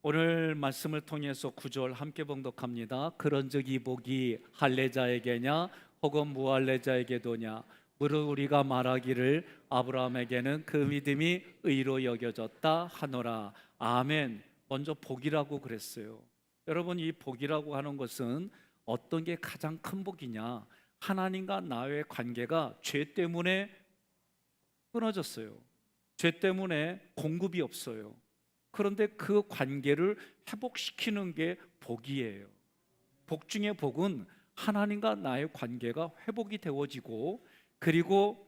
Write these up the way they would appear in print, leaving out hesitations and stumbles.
오늘 말씀을 통해서 9절 함께 봉독합니다. 그런즉 이 복이 할례자에게냐 혹은 무할례자에게도냐 무릇 우리가 말하기를 아브라함에게는 그 믿음이 의로 여겨졌다 하노라. 아멘. 먼저 복이라고 그랬어요. 여러분, 이 복이라고 하는 것은 어떤 게 가장 큰 복이냐? 하나님과 나의 관계가 죄 때문에 끊어졌어요. 죄 때문에 공급이 없어요. 그런데 그 관계를 회복시키는 게 복이에요. 복 중에 복은 하나님과 나의 관계가 회복이 되어지고, 그리고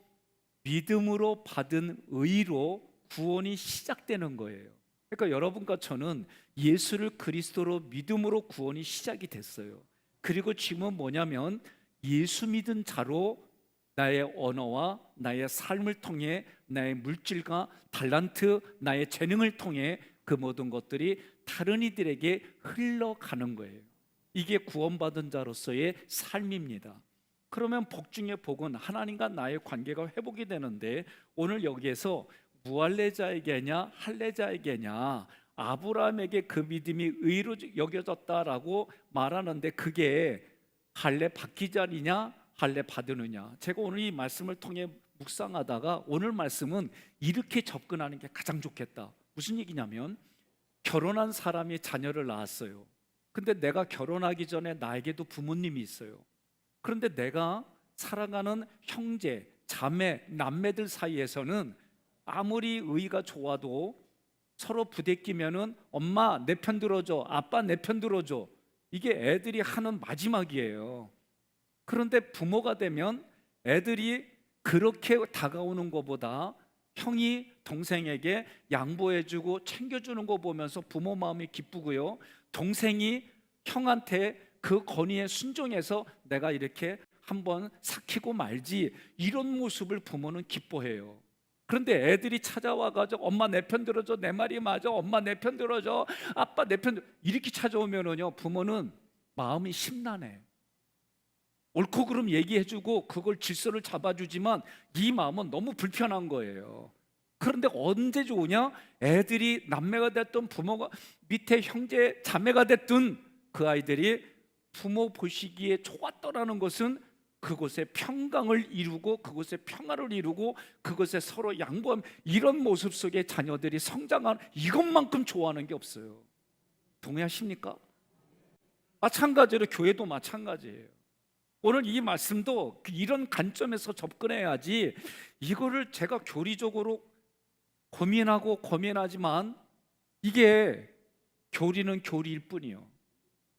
믿음으로 받은 의로 구원이 시작되는 거예요. 그러니까 여러분과 저는 예수를 그리스도로 믿음으로 구원이 시작이 됐어요. 그리고 지금은 뭐냐면 예수 믿은 자로 나의 언어와 나의 삶을 통해, 나의 물질과 달란트, 나의 재능을 통해 그 모든 것들이 다른 이들에게 흘러가는 거예요. 이게 구원받은 자로서의 삶입니다. 그러면 복 중에 복은 하나님과 나의 관계가 회복이 되는데, 오늘 여기에서 무할례자에게냐 할례자에게냐, 아브라함에게 그 믿음이 의로 여겨졌다라고 말하는데, 그게 할례 받기 자리냐 할례 받으느냐. 제가 오늘 이 말씀을 통해 묵상하다가 오늘 말씀은 이렇게 접근하는 게 가장 좋겠다. 무슨 얘기냐면, 결혼한 사람이 자녀를 낳았어요. 근데 내가 결혼하기 전에 나에게도 부모님이 있어요. 그런데 내가 사랑하는 형제, 자매, 남매들 사이에서는 아무리 의가 좋아도 서로 부대끼면은 엄마 내 편 들어줘, 아빠 내 편 들어줘, 이게 애들이 하는 마지막이에요. 그런데 부모가 되면 애들이 그렇게 다가오는 것보다 형이 동생에게 양보해주고 챙겨주는 거 보면서 부모 마음이 기쁘고요, 동생이 형한테 그 건의에 순종해서 내가 이렇게 한번 삭히고 말지, 이런 모습을 부모는 기뻐해요. 그런데 애들이 찾아와가지고 엄마 내 편 들어줘, 내 말이 맞아, 엄마 내 편 들어줘, 아빠 내 편 이렇게 찾아오면은요, 부모는 마음이 심란해. 옳고 그름 얘기해주고 그걸 질서를 잡아주지만 이 마음은 너무 불편한 거예요. 그런데 언제 좋으냐? 애들이 남매가 됐든 부모가 밑에 형제 자매가 됐든 그 아이들이 부모 보시기에 좋았더라는 것은 그곳에 평강을 이루고 그곳에 평화를 이루고 그곳에 서로 양보하는 이런 모습 속에 자녀들이 성장하는, 이것만큼 좋아하는 게 없어요. 동의하십니까? 마찬가지로 교회도 마찬가지예요. 오늘 이 말씀도 이런 관점에서 접근해야지, 이거를 제가 교리적으로 고민하지만 이게 교리는 교리일 뿐이요,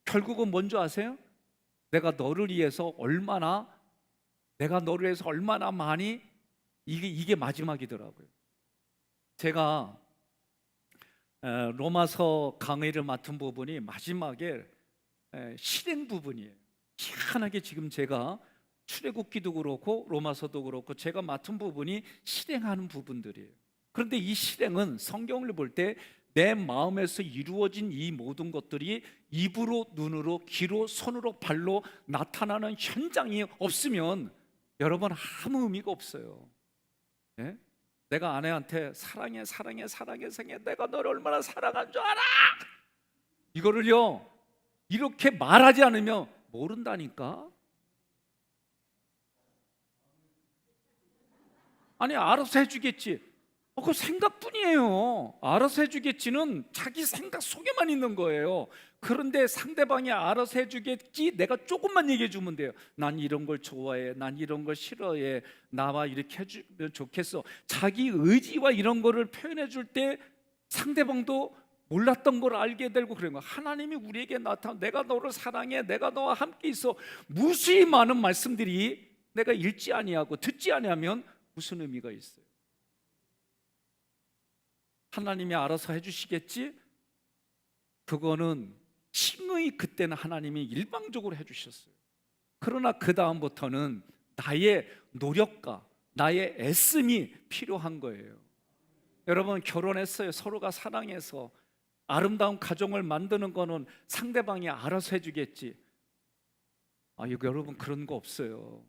결국은 뭔지 아세요? 내가 너를 위해서 얼마나 많이, 이게 마지막이더라고요. 제가 로마서 강의를 맡은 부분이 마지막에 실행 부분이에요. 희한하게 지금 제가 출애굽기도 그렇고 로마서도 그렇고 제가 맡은 부분이 실행하는 부분들이에요. 그런데 이 실행은 성경을 볼 때 내 마음에서 이루어진 이 모든 것들이 입으로, 눈으로, 귀로, 손으로, 발로 나타나는 현장이 없으면 여러분 아무 의미가 없어요. 예? 내가 아내한테 사랑해 내가 너를 얼마나 사랑한 줄 알아, 이거를요 이렇게 말하지 않으면 모른다니까. 아니, 알아서 해주겠지. 그 생각뿐이에요. 알아서 해주겠지는 자기 생각 속에만 있는 거예요. 그런데 상대방이 알아서 해주겠지, 내가 조금만 얘기해 주면 돼요. 난 이런 걸 좋아해, 난 이런 걸 싫어해, 나와 이렇게 해주면 좋겠어. 자기 의지와 이런 거를 표현해 줄 때 상대방도 몰랐던 걸 알게 되고 그런 거예요. 하나님이 우리에게 나타나 내가 너를 사랑해, 내가 너와 함께 있어, 무수히 많은 말씀들이 내가 읽지 아니하고 듣지 아니하면 무슨 의미가 있어요? 하나님이 알아서 해주시겠지? 그거는 칭의, 그때는 하나님이 일방적으로 해주셨어요. 그러나 그 다음부터는 나의 노력과 나의 애씀이 필요한 거예요. 여러분, 결혼했어요. 서로가 사랑해서 아름다운 가정을 만드는 거는 상대방이 알아서 해주겠지. 이거 여러분 그런 거 없어요.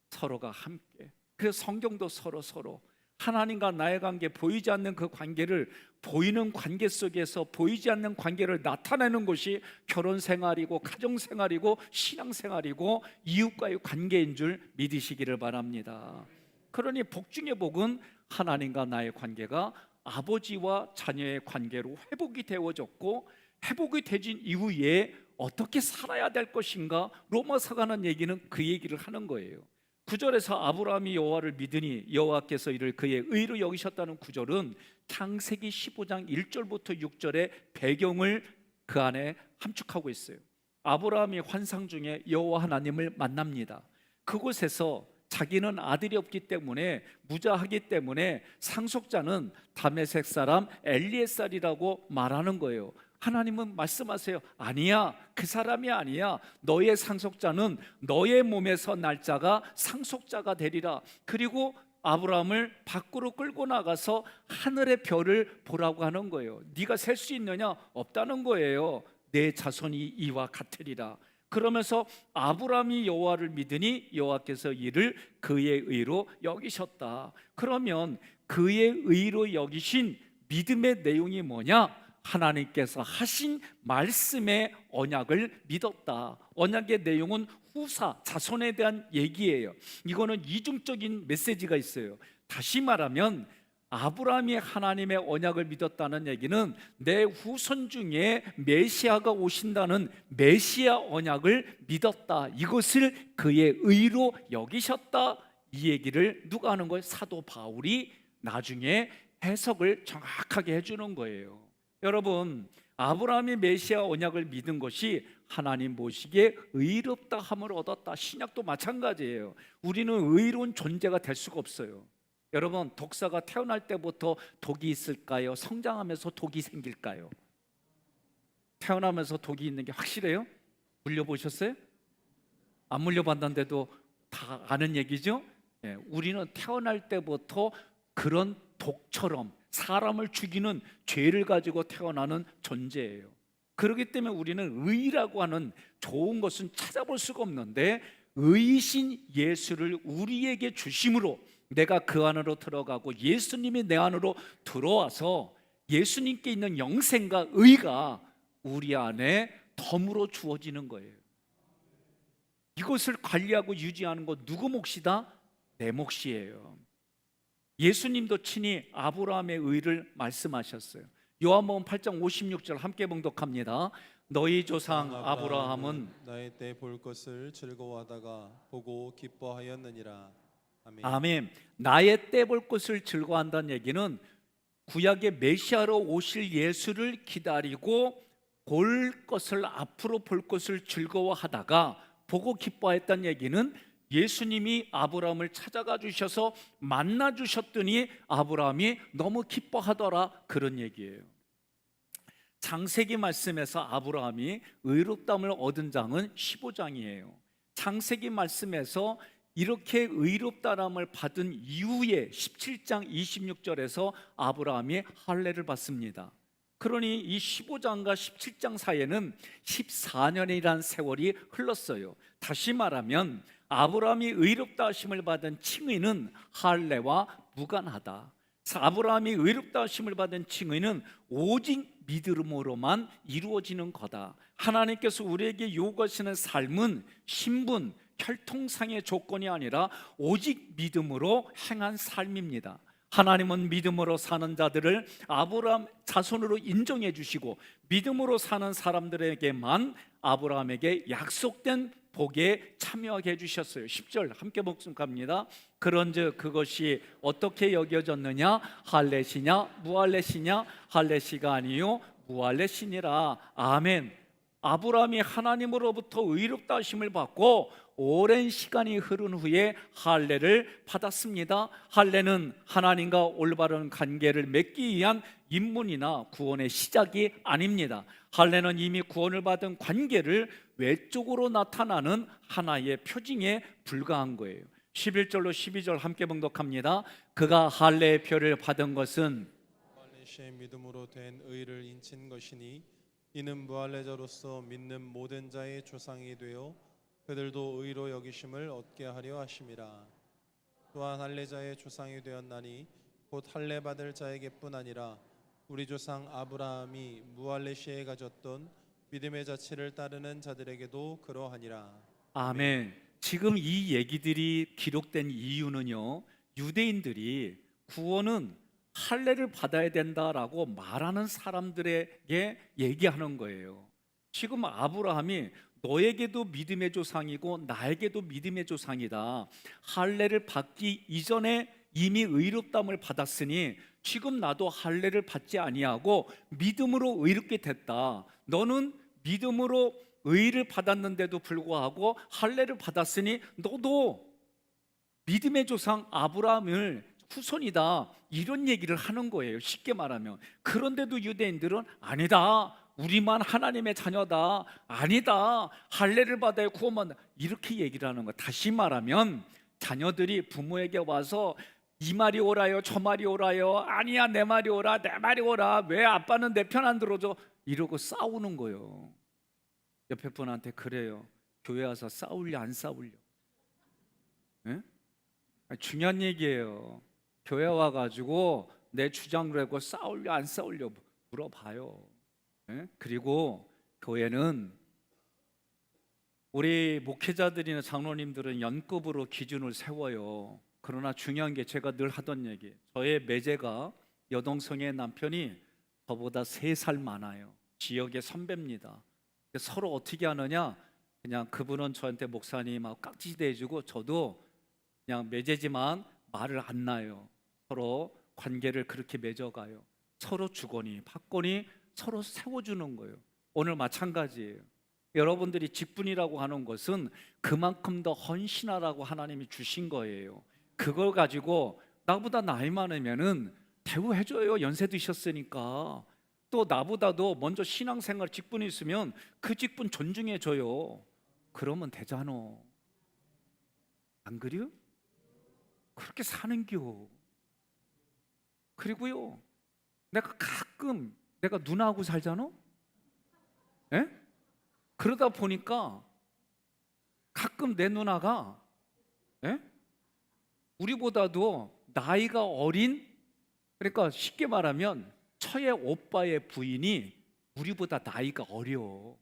서로가 함께. 그래서 성경도 서로 하나님과 나의 관계, 보이지 않는 그 관계를 보이는 관계 속에서 보이지 않는 관계를 나타내는 것이 결혼 생활이고 가정 생활이고 신앙 생활이고 이웃과의 관계인 줄 믿으시기를 바랍니다. 그러니 복 중의 복은 하나님과 나의 관계가 아버지와 자녀의 관계로 회복이 되어졌고, 회복이 되진 이후에 어떻게 살아야 될 것인가, 로마서가 하는 얘기는 그 얘기를 하는 거예요. 9절에서 아브라함이 여호와를 믿으니 여호와께서 이를 그의 의로 여기셨다는 구절은 창세기 15장 1절부터 6절의 배경을 그 안에 함축하고 있어요. 아브라함이 환상 중에 여호와 하나님을 만납니다. 그곳에서 자기는 아들이 없기 때문에, 무자하기 때문에 상속자는 다메섹 사람 엘리에셀이라고 말하는 거예요. 하나님은 말씀하세요. 아니야, 그 사람이 아니야. 너의 상속자는 너의 몸에서 날 자가 상속자가 되리라. 그리고 아브라함을 밖으로 끌고 나가서 하늘의 별을 보라고 하는 거예요. 네가 셀 수 있느냐? 없다는 거예요. 내 자손이 이와 같으리라. 그러면서 아브라함이 여호와를 믿으니 여호와께서 이를 그의 의로 여기셨다. 그러면 그의 의로 여기신 믿음의 내용이 뭐냐? 하나님께서 하신 말씀의 언약을 믿었다. 언약의 내용은 후사, 자손에 대한 얘기예요. 이거는 이중적인 메시지가 있어요. 다시 말하면 아브라함이 하나님의 언약을 믿었다는 얘기는 내 후손 중에 메시아가 오신다는 메시아 언약을 믿었다. 이것을 그의 의로 여기셨다. 이 얘기를 누가 하는 거예요? 사도 바울이 나중에 해석을 정확하게 해주는 거예요. 여러분, 아브라함이 메시아 언약을 믿은 것이 하나님 보시기에 의롭다 함을 얻었다. 신약도 마찬가지예요. 우리는 의로운 존재가 될 수가 없어요. 여러분, 독사가 태어날 때부터 독이 있을까요? 성장하면서 독이 생길까요? 태어나면서 독이 있는 게 확실해요? 물려보셨어요? 안 물려봤는데도 다 아는 얘기죠? 예, 우리는 태어날 때부터 그런 독처럼 사람을 죽이는 죄를 가지고 태어나는 존재예요. 그렇기 때문에 우리는 의라고 하는 좋은 것은 찾아볼 수가 없는데, 의이신 예수를 우리에게 주심으로 내가 그 안으로 들어가고 예수님이 내 안으로 들어와서 예수님께 있는 영생과 의가 우리 안에 덤으로 주어지는 거예요. 이것을 관리하고 유지하는 것 누구 몫이다? 내 몫이에요. 예수님도 친히 아브라함의 의를 말씀하셨어요. 요한복음 8장 56절 함께 봉독합니다. 너희 조상 아브라함은 나의 때 볼 것을 즐거워하다가 보고 기뻐하였느니라. 아멘. 아멘. 나의 때 볼 것을 즐거워한다는 얘기는 구약의 메시아로 오실 예수를 기다리고 볼 것을, 앞으로 볼 것을 즐거워하다가 보고 기뻐했다는 얘기는 예수님이 아브라함을 찾아가 주셔서 만나 주셨더니 아브라함이 너무 기뻐하더라, 그런 얘기예요. 창세기 말씀에서 아브라함이 의롭다함을 얻은 장은 15장이에요. 창세기 말씀에서 이렇게 의롭다함을 받은 이후에 17장 26절에서 아브라함이 할례를 받습니다. 그러니 이 15장과 17장 사이에는 14년이라는 세월이 흘렀어요. 다시 말하면 아브라함이 의롭다 하심을 받은 칭의는 할례와 무관하다. 아브라함이 의롭다 하심을 받은 칭의는 오직 믿음으로만 이루어지는 거다. 하나님께서 우리에게 요구하시는 삶은 신분, 혈통상의 조건이 아니라 오직 믿음으로 행한 삶입니다. 하나님은 믿음으로 사는 자들을 아브라함 자손으로 인정해 주시고, 믿음으로 사는 사람들에게만 아브라함에게 약속된 복에 참여하게 해주셨어요. 10절 함께 복습합니다. 그런즉 그것이 어떻게 여겨졌느냐? 할례시냐 무할례시냐? 할례시가 아니요 무할례시니라. 아멘. 아브라함이 하나님으로부터 의롭다 하심을 받고 오랜 시간이 흐른 후에 할례를 받았습니다. 할례는 하나님과 올바른 관계를 맺기 위한 입문이나 구원의 시작이 아닙니다. 할례는 이미 구원을 받은 관계를 외적으로 나타나는 하나의 표징에 불과한 거예요. 11절로 12절 함께 봉독합니다. 그가 할례의 표를 받은 것은 무할례시의 믿음으로 된 의를 인친 것이니 이는 무할례자로서 믿는 모든 자의 조상이 되어 그들도 의로 여기심을 얻게 하려 하심이라. 또한 할례자의 조상이 되었나니 곧 할례 받을 자에게뿐 아니라 우리 조상 아브라함이 무할례 시에 가졌던 믿음의 자치를 따르는 자들에게도 그러하니라. 아멘. 지금 이 얘기들이 기록된 이유는요, 유대인들이 구원은 할례를 받아야 된다라고 말하는 사람들에게 얘기하는 거예요. 지금 아브라함이 너에게도 믿음의 조상이고 나에게도 믿음의 조상이다. 할례를 받기 이전에 이미 의롭다함을 받았으니 지금 나도 할례를 받지 아니하고 믿음으로 의롭게 됐다. 너는 믿음으로 의를 받았는데도 불구하고 할례를 받았으니 너도 믿음의 조상 아브라함을 후손이다, 이런 얘기를 하는 거예요. 쉽게 말하면. 그런데도 유대인들은 아니다, 우리만 하나님의 자녀다, 아니다, 할례를 받아야 구원받는다, 이렇게 얘기를 하는 거예요. 다시 말하면 자녀들이 부모에게 와서 이 말이 옳아요, 저 말이 옳아요, 아니야 내 말이 옳아, 내 말이 옳아, 왜 아빠는 내 편 안 들어줘, 이러고 싸우는 거예요. 옆에 분한테 그래요. 교회 와서 싸울려 안 싸울려? 예? 중요한 얘기예요. 교회 와가지고 내 주장을 하고 싸울려 안 싸울려 물어봐요. 예? 그리고 교회는 우리 목회자들이나 장로님들은 연급으로 기준을 세워요. 그러나 중요한 게 제가 늘 하던 얘기, 저의 매제가 여동생의 남편이 저보다 3살 많아요. 지역의 선배입니다. 서로 어떻게 하느냐, 그냥 그분은 저한테 목사님하고 깍지 대주고 저도 그냥 매제지만 말을 안 놔요. 서로 관계를 그렇게 맺어가요. 서로 주거니 받거니 서로 세워주는 거예요. 오늘 마찬가지예요. 여러분들이 직분이라고 하는 것은 그만큼 더 헌신하라고 하나님이 주신 거예요. 그걸 가지고 나보다 나이 많으면은 대우해줘요. 연세 드셨으니까. 또 나보다도 먼저 신앙생활 직분이 있으면 그 직분 존중해줘요. 그러면 되잖아. 안 그래요? 그렇게 사는겨. 그리고요, 내가 가끔 내가 누나하고 살잖아. 예? 그러다 보니까 가끔 내 누나가, 예? 우리보다도 나이가 어린, 그러니까 쉽게 말하면 처의 오빠의 부인이 우리보다 나이가 어려.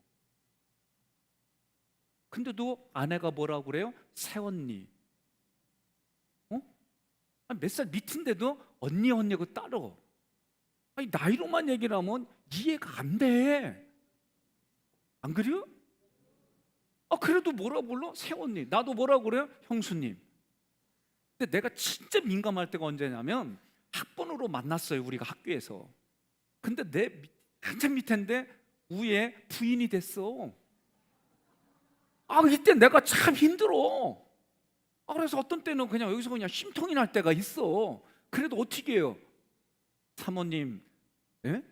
근데도 아내가 뭐라고 그래요? 새언니. 몇 살 밑인데도 언니 언니고 따로. 아니, 나이로만 얘기를 하면 이해가 안 돼. 안 그래요? 그래도 뭐라 불러? 새언니. 나도 뭐라고 그래요? 형수님. 근데 내가 진짜 민감할 때가 언제냐면 학번으로 만났어요, 우리가 학교에서. 근데 한참 밑인데 위에 부인이 됐어. 이때 내가 참 힘들어. 그래서 어떤 때는 그냥 여기서 그냥 심통이 날 때가 있어. 그래도 어떻게 해요? 사모님, 예?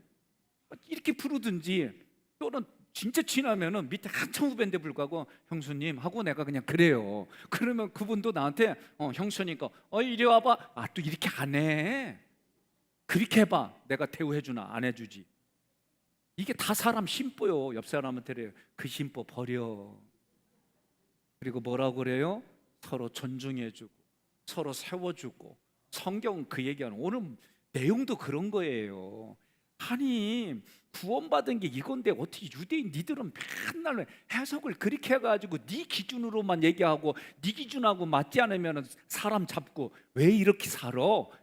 이렇게 부르든지, 또는 진짜 친하면은 밑에 한참 후배인데 불구하고 형수님 하고 내가 그냥 그래요. 그러면 그분도 나한테 형수니까 이리 와봐. 또 이렇게 안 해. 그렇게 해봐. 내가 대우해주나 안 해주지. 이게 다 사람 심보요. 옆 사람한테 그래요. 그 심보 버려. 그리고 뭐라고 그래요? 서로 존중해주고 서로 세워주고. 성경은 그 얘기하는, 오늘 내용도 그런 거예요. 아니, 구원받은 게 이건데 어떻게 유대인 니들은 맨날 해석을 그렇게 해가지고 네 기준으로만 얘기하고 네 기준하고 맞지 않으면 사람 잡고 왜 이렇게 살아?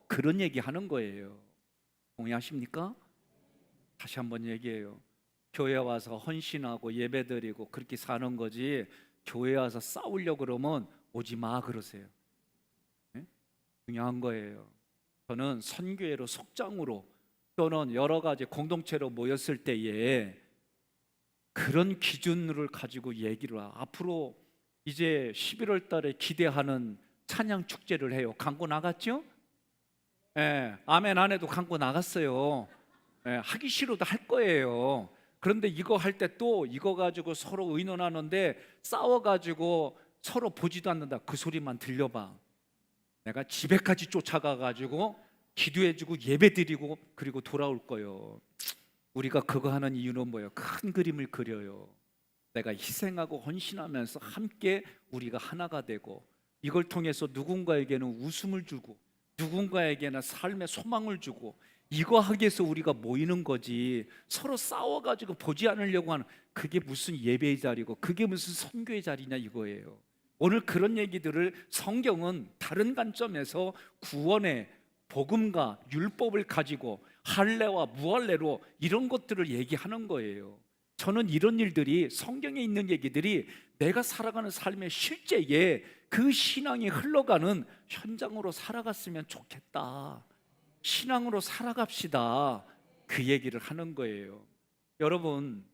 그런 얘기하는 거예요. 동의하십니까? 다시 한번 얘기해요. 교회 와서 헌신하고 예배드리고 그렇게 사는 거지, 교회 와서 싸우려고 그러면 오지 마 그러세요. 네? 중요한 거예요. 저는 선교회로, 속장으로, 또는 여러 가지 공동체로 모였을 때에 그런 기준을 가지고 얘기를 앞으로 이제 11월 달에 기대하는 찬양 축제를 해요. 광고 나갔죠? 아멘 안 해도 광고 나갔어요. 하기 싫어도 할 거예요. 그런데 이거 할 때 또 이거 가지고 서로 의논하는데 싸워가지고 서로 보지도 않는다, 그 소리만 들려봐. 내가 집에까지 쫓아가가지고 기도해주고 예배드리고 그리고 돌아올 거예요. 우리가 그거 하는 이유는 뭐예요? 큰 그림을 그려요. 내가 희생하고 헌신하면서 함께 우리가 하나가 되고, 이걸 통해서 누군가에게는 웃음을 주고 누군가에게는 삶의 소망을 주고 이거 하기 위해서 우리가 모이는 거지, 서로 싸워가지고 보지 않으려고 하는, 그게 무슨 예배의 자리고 그게 무슨 선교의 자리냐 이거예요. 오늘 그런 얘기들을 성경은 다른 관점에서 구원의 복음과 율법을 가지고 할례와 무할례로 이런 것들을 얘기하는 거예요. 저는 이런 일들이, 성경에 있는 얘기들이 내가 살아가는 삶의 실제에 그 신앙이 흘러가는 현장으로 살아갔으면 좋겠다, 신앙으로 살아갑시다, 그 얘기를 하는 거예요. 여러분,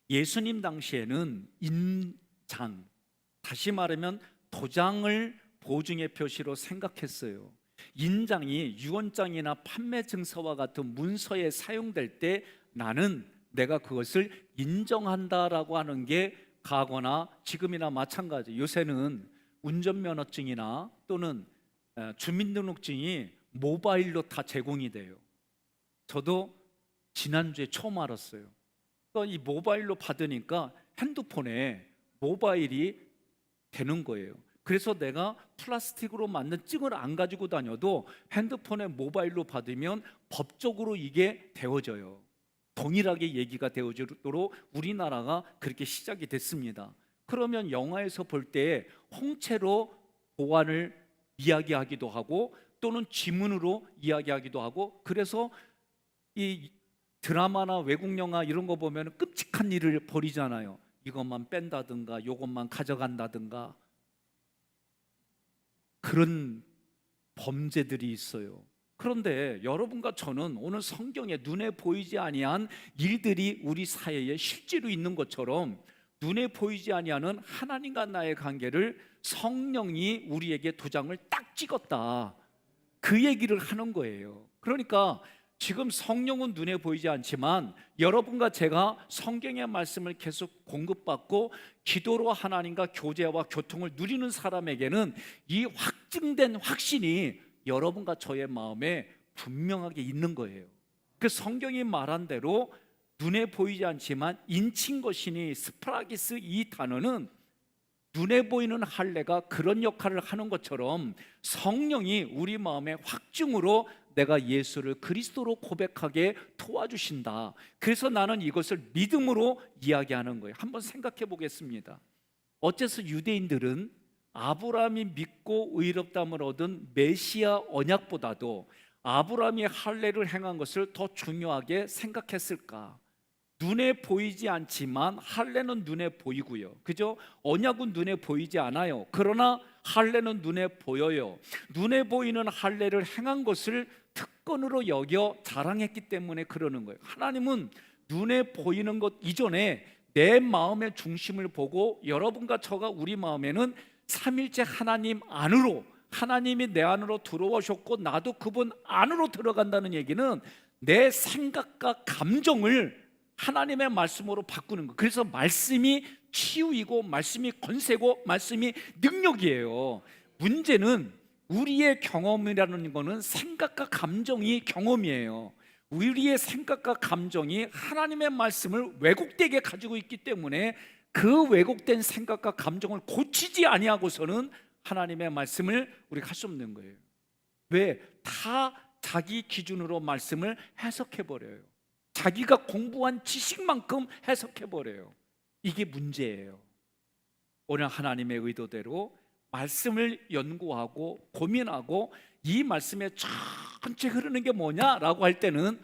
예수님 당시에는 인장, 다시 말하면 도장을 보증의 표시로 생각했어요. 인장이 유언장이나 판매 증서와 같은 문서에 사용될 때 나는 내가 그것을 인정한다라고 하는 게 가거나, 지금이나 마찬가지, 요새는 운전면허증이나 또는 주민등록증이 모바일로 다 제공이 돼요. 저도 지난주에 처음 알았어요. 그러니까 이 모바일로 받으니까 핸드폰에 모바일이 되는 거예요. 그래서 내가 플라스틱으로 만든 증을 안 가지고 다녀도 핸드폰에 모바일로 받으면 법적으로 이게 되어져요. 동일하게 얘기가 되어지도록 우리나라가 그렇게 시작이 됐습니다. 그러면 영화에서 볼 때 홍채로 보안을 이야기하기도 하고 또는 지문으로 이야기하기도 하고, 그래서 이 드라마나 외국 영화 이런 거 보면 끔찍한 일을 벌이잖아요. 이것만 뺀다든가 이것만 가져간다든가 그런 범죄들이 있어요. 그런데 여러분과 저는 오늘 성경에 눈에 보이지 아니한 일들이 우리 사회에 실제로 있는 것처럼 눈에 보이지 아니하는 하나님과 나의 관계를 성령이 우리에게 도장을 딱 찍었다, 그 얘기를 하는 거예요. 그러니까 지금 성령은 눈에 보이지 않지만 여러분과 제가 성경의 말씀을 계속 공급받고 기도로 하나님과 교제와 교통을 누리는 사람에게는 이 확증된 확신이 여러분과 저의 마음에 분명하게 있는 거예요. 그 성경이 말한 대로 눈에 보이지 않지만 인친 것이니, 스프라기스, 이 단어는 눈에 보이는 할례가 그런 역할을 하는 것처럼 성령이 우리 마음의 확증으로 내가 예수를 그리스도로 고백하게 도와주신다. 그래서 나는 이것을 믿음으로 이야기하는 거예요. 한번 생각해 보겠습니다. 어째서 유대인들은 아브라함이 믿고 의롭다함을 얻은 메시아 언약보다도 아브라함이 할례를 행한 것을 더 중요하게 생각했을까? 눈에 보이지 않지만 할례는 눈에 보이고요, 그죠? 언약은 눈에 보이지 않아요. 그러나 할례는 눈에 보여요. 눈에 보이는 할례를 행한 것을 특권으로 여겨 자랑했기 때문에 그러는 거예요. 하나님은 눈에 보이는 것 이전에 내 마음의 중심을 보고 여러분과 저가 우리 마음에는 삼일째 하나님 안으로, 하나님이 내 안으로 들어오셨고 나도 그분 안으로 들어간다는 얘기는 내 생각과 감정을 하나님의 말씀으로 바꾸는 거. 그래서 말씀이 치유이고 말씀이 권세고 말씀이 능력이에요. 문제는 우리의 경험이라는 거는 생각과 감정이 경험이에요. 우리의 생각과 감정이 하나님의 말씀을 왜곡되게 가지고 있기 때문에 그 왜곡된 생각과 감정을 고치지 아니하고서는 하나님의 말씀을 우리가 할 수 없는 거예요. 왜? 다 자기 기준으로 말씀을 해석해버려요. 자기가 공부한 지식만큼 해석해버려요. 이게 문제예요. 오늘 하나님의 의도대로 말씀을 연구하고 고민하고 이 말씀에 전체 흐르는 게 뭐냐라고 할 때는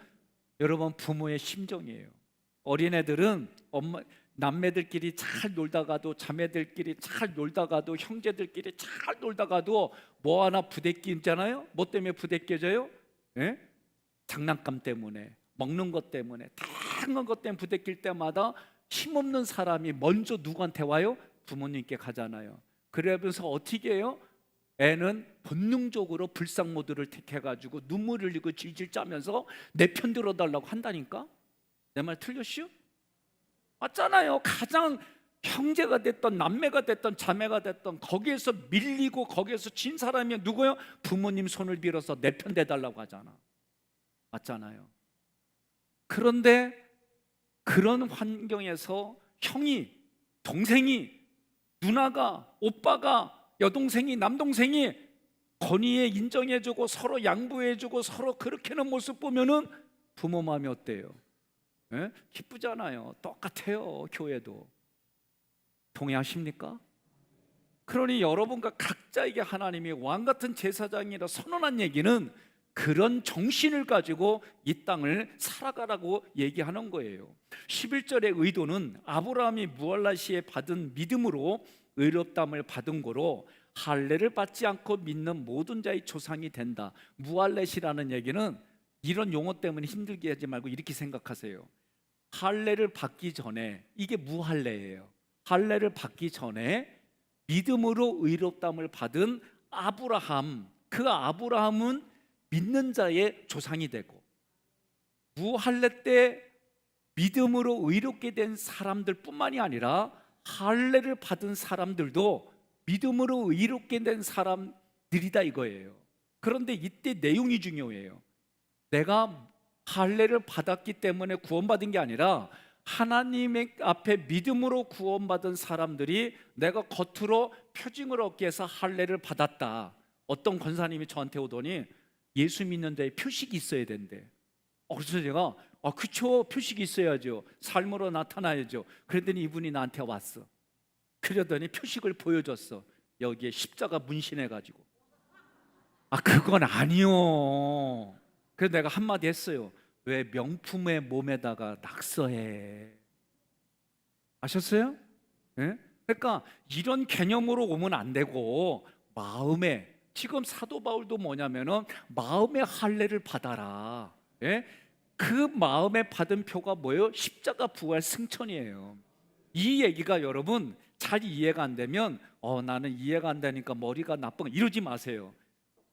여러분, 부모의 심정이에요. 어린애들은 남매들끼리 잘 놀다가도, 자매들끼리 잘 놀다가도, 형제들끼리 잘 놀다가도 뭐 하나 부대끼잖아요. 뭐 때문에 부대껴져요? 예? 장난감 때문에, 먹는 것 때문에, 다양한 것 때문에 부대낄 때마다 힘없는 사람이 먼저 누구한테 와요? 부모님께 가잖아요. 그러면서 어떻게 해요? 애는 본능적으로 불상 모드를 택해가지고 눈물을 흘리고 질질 짜면서 내 편 들어달라고 한다니까? 내 말 틀렸슈? 맞잖아요. 가장 형제가 됐던 남매가 됐던 자매가 됐던 거기에서 밀리고 거기에서 진 사람이 누구예요? 부모님 손을 빌어서 내 편 대달라고 하잖아. 맞잖아요. 그런데 그런 환경에서 형이, 동생이, 누나가, 오빠가, 여동생이, 남동생이 권위에 인정해주고 서로 양보해주고 서로 그렇게 하는 모습 보면은 부모 마음이 어때요? 예? 기쁘잖아요. 똑같아요. 교회도. 동의하십니까? 그러니 여러분과 각자에게 하나님이 왕같은 제사장이라 선언한 얘기는 그런 정신을 가지고 이 땅을 살아가라고 얘기하는 거예요. 11절의 의도는 아브라함이 무할라시에 받은 믿음으로 의롭다함을 받은 거로 할례를 받지 않고 믿는 모든 자의 조상이 된다. 무할렛이라는 얘기는 이런 용어 때문에 힘들게 하지 말고 이렇게 생각하세요. 할례를 받기 전에, 이게 무할례예요. 할례를 받기 전에 믿음으로 의롭다함을 받은 아브라함, 그 아브라함은 믿는 자의 조상이 되고, 무할례 때 믿음으로 의롭게 된 사람들 뿐만이 아니라 할례를 받은 사람들도 믿음으로 의롭게 된 사람들이다 이거예요. 그런데 이때 내용이 중요해요. 내가 할례를 받았기 때문에 구원받은 게 아니라 하나님의 앞에 믿음으로 구원받은 사람들이 내가 겉으로 표징을 얻기 위해서 할례를 받았다. 어떤 권사님이 저한테 오더니 예수 믿는 데에 표식이 있어야 된대. 그래서 제가 그쵸, 표식이 있어야죠. 삶으로 나타나야죠. 그랬더니 이분이 나한테 왔어. 그러더니 표식을 보여줬어. 여기에 십자가 문신해가지고. 그건 아니요. 그래서 내가 한마디 했어요. 왜 명품의 몸에다가 낙서해? 아셨어요? 네? 그러니까 이런 개념으로 오면 안 되고 마음에, 지금 사도 바울도 뭐냐면은 마음의 할례를 받아라. 예? 그 마음에 받은 표가 뭐예요? 십자가 부활 승천이에요. 이 얘기가 여러분 잘 이해가 안 되면 나는 이해가 안 되니까 머리가 나쁜, 이러지 마세요.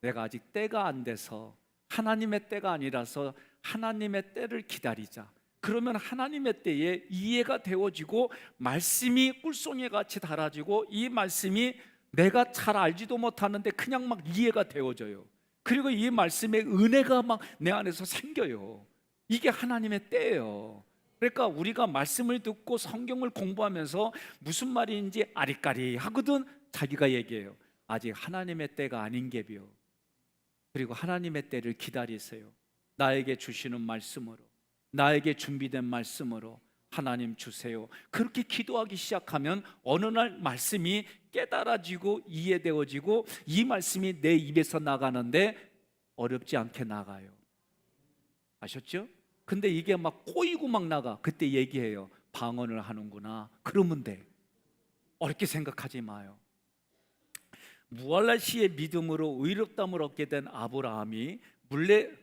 내가 아직 때가 안 돼서, 하나님의 때가 아니라서 하나님의 때를 기다리자. 그러면 하나님의 때에 이해가 되어지고 말씀이 꿀송이 같이 달아지고 이 말씀이 내가 잘 알지도 못하는데 그냥 막 이해가 되어져요. 그리고 이 말씀의 은혜가 막 내 안에서 생겨요. 이게 하나님의 때예요. 그러니까 우리가 말씀을 듣고 성경을 공부하면서 무슨 말인지 아리까리 하거든 자기가 얘기해요. 아직 하나님의 때가 아닌 게비요. 그리고 하나님의 때를 기다리세요. 나에게 주시는 말씀으로, 나에게 준비된 말씀으로 하나님 주세요. 그렇게 기도하기 시작하면 어느 날 말씀이 깨달아지고 이해되어지고 이 말씀이 내 입에서 나가는데 어렵지 않게 나가요. 아셨죠? 근데 이게 막 꼬이고 막 나가. 그때 얘기해요. 방언을 하는구나. 그러면 돼. 어렵게 생각하지 마요. 무할레시의 믿음으로 의롭다함을 얻게 된 아브라함이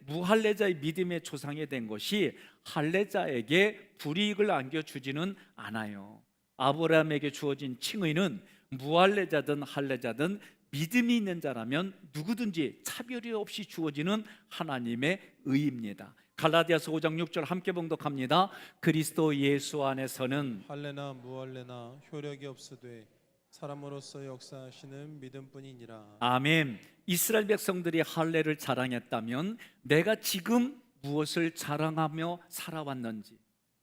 무할레자의 믿음의 조상이 된 것이 할레자에게 불이익을 안겨주지는 않아요. 아브라함에게 주어진 칭의는 무할레자든 할레자든 믿음이 있는 자라면 누구든지 차별이 없이 주어지는 하나님의 의입니다. 갈라디아서 5장 6절 함께 봉독합니다. 그리스도 예수 안에서는 할례나 무할례나 효력이 없으되 사람으로서 역사하시는 믿음뿐이니라. 아멘. 이스라엘 백성들이 할례를 자랑했다면 내가 지금 무엇을 자랑하며 살아왔는지,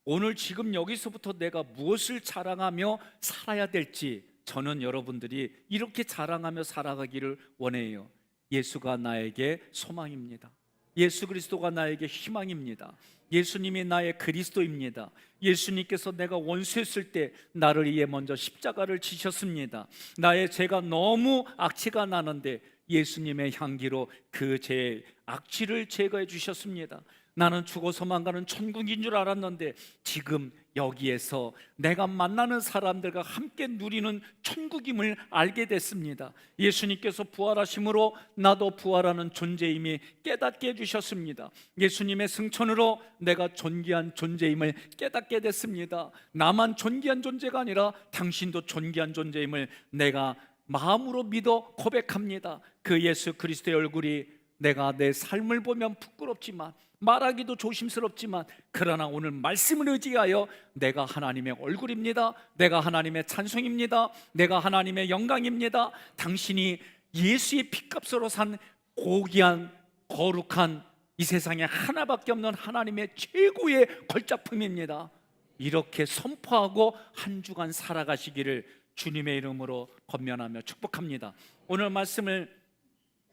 오늘 지금 여기서부터 내가 무엇을 자랑하며 살아야 될지 저는 여러분들이 이렇게 자랑하며 살아가기를 원해요. 예수가 나에게 소망입니다. 예수 그리스도가 나에게 희망입니다. 예수님이 나의 그리스도입니다. 예수님께서 내가 원수였을 때 나를 위해 먼저 십자가를 지셨습니다. 나의 죄가 너무 악취가 나는데 예수님의 향기로 그 제 악취를 제거해 주셨습니다. 나는 죽어서만 가는 천국인 줄 알았는데 지금 여기에서 내가 만나는 사람들과 함께 누리는 천국임을 알게 됐습니다. 예수님께서 부활하심으로 나도 부활하는 존재임이 깨닫게 해주셨습니다. 예수님의 승천으로 내가 존귀한 존재임을 깨닫게 됐습니다. 나만 존귀한 존재가 아니라 당신도 존귀한 존재임을 내가 마음으로 믿어 고백합니다. 그 예수 그리스도의 얼굴이 내가 내 삶을 보면 부끄럽지만 말하기도 조심스럽지만 그러나 오늘 말씀을 의지하여 내가 하나님의 얼굴입니다. 내가 하나님의 찬송입니다. 내가 하나님의 영광입니다. 당신이 예수의 피값으로 산 고귀한 거룩한 이 세상에 하나밖에 없는 하나님의 최고의 걸작품입니다. 이렇게 선포하고 한 주간 살아가시기를 주님의 이름으로 권면하며 축복합니다. 오늘 말씀을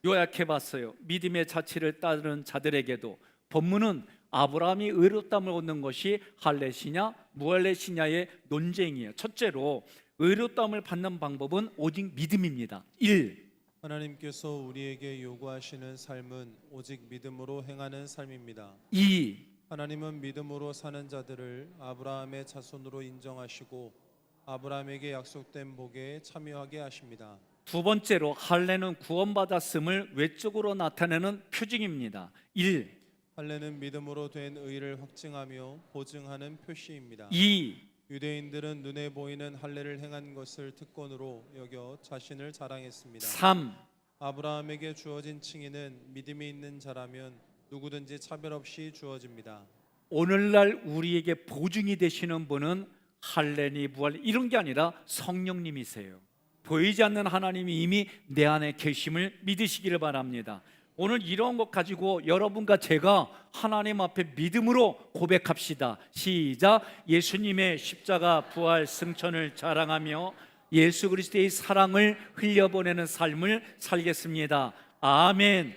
요약해 봤어요. 믿음의 자취를 따르는 자들에게도 본문은 아브라함이 의롭다함을 얻는 것이 할례시냐 무할례시냐의 논쟁이에요. 첫째로 의롭다함을 받는 방법은 오직 믿음입니다. 1. 하나님께서 우리에게 요구하시는 삶은 오직 믿음으로 행하는 삶입니다. 2. 하나님은 믿음으로 사는 자들을 아브라함의 자손으로 인정하시고 아브라함에게 약속된 복에 참여하게 하십니다. 두 번째로 할례는 구원받았음을 외적으로 나타내는 표징입니다. 1. 할례는 믿음으로 된 의를 확증하며 보증하는 표시입니다. 2. 유대인들은 눈에 보이는 할례를 행한 것을 특권으로 여겨 자신을 자랑했습니다. 3. 아브라함에게 주어진 칭의는 믿음이 있는 자라면 누구든지 차별 없이 주어집니다. 오늘날 우리에게 보증이 되시는 분은 할례니 무할례 이런 게 아니라 성령님이세요. 보이지 않는 하나님이 이미 내 안에 계심을 믿으시기를 바랍니다. 오늘 이런 것 가지고 여러분과 제가 하나님 앞에 믿음으로 고백합시다. 시작. 예수님의 십자가 부활 승천을 자랑하며 예수 그리스도의 사랑을 흘려보내는 삶을 살겠습니다. 아멘.